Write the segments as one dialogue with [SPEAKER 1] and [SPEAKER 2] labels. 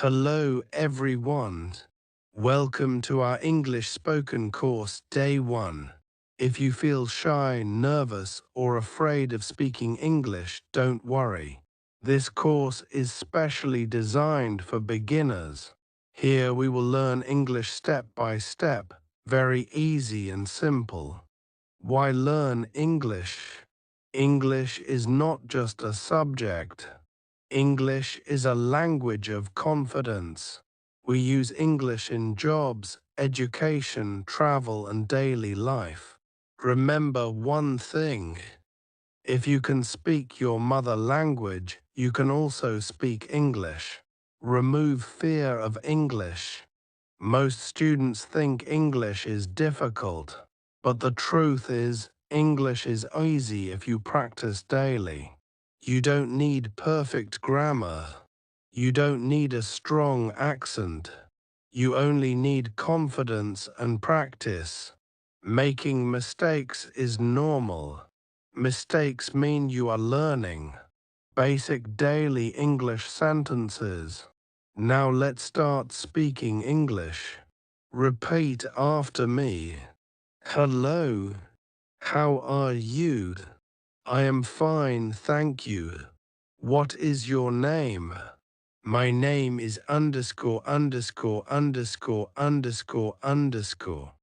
[SPEAKER 1] Hello everyone. Welcome to our English spoken course day 1. If you feel shy, nervous, or afraid of speaking English, don't worry. This course is specially designed for beginners. Here we will learn English step by step, very easy and simple. Why learn English? English is not just a subject. English is a language of confidence. We use English in jobs, education, travel, and daily life. Remember one thing. If you can speak your mother language, you can also speak English. Remove fear of English. Most students think English is difficult, but the truth is, English is easy if you practice daily. You don't need perfect grammar. You don't need a strong accent. You only need confidence and practice. Making mistakes is normal. Mistakes mean you are learning. Basic daily English sentences. Now let's start speaking English. Repeat after me. Hello. How are you? I am fine, thank you. What is your name? My name is underscore underscore underscore underscore underscore.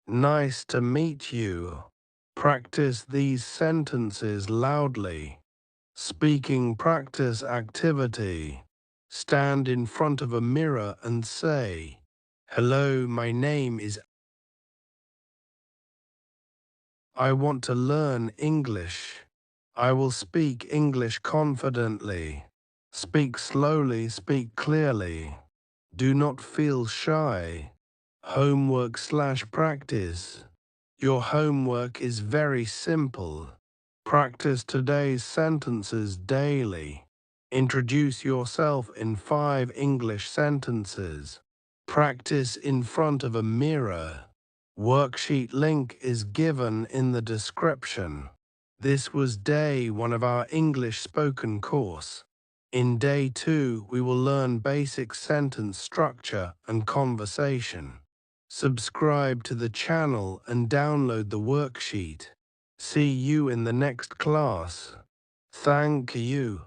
[SPEAKER 1] Nice to meet you. Practice these sentences loudly. Speaking practice activity. Stand in front of a mirror and say, "Hello, my name is. I want to learn English. I will speak English confidently. Speak slowly, speak clearly. Do not feel shy." Homework/practice. Your homework is very simple. Practice today's sentences daily. Introduce yourself in 5 English sentences. Practice in front of a mirror. Worksheet link is given in the description. This was day 1 of our English spoken course. In day 2, we will learn basic sentence structure and conversation. Subscribe to the channel and download the worksheet. See you in the next class. Thank you.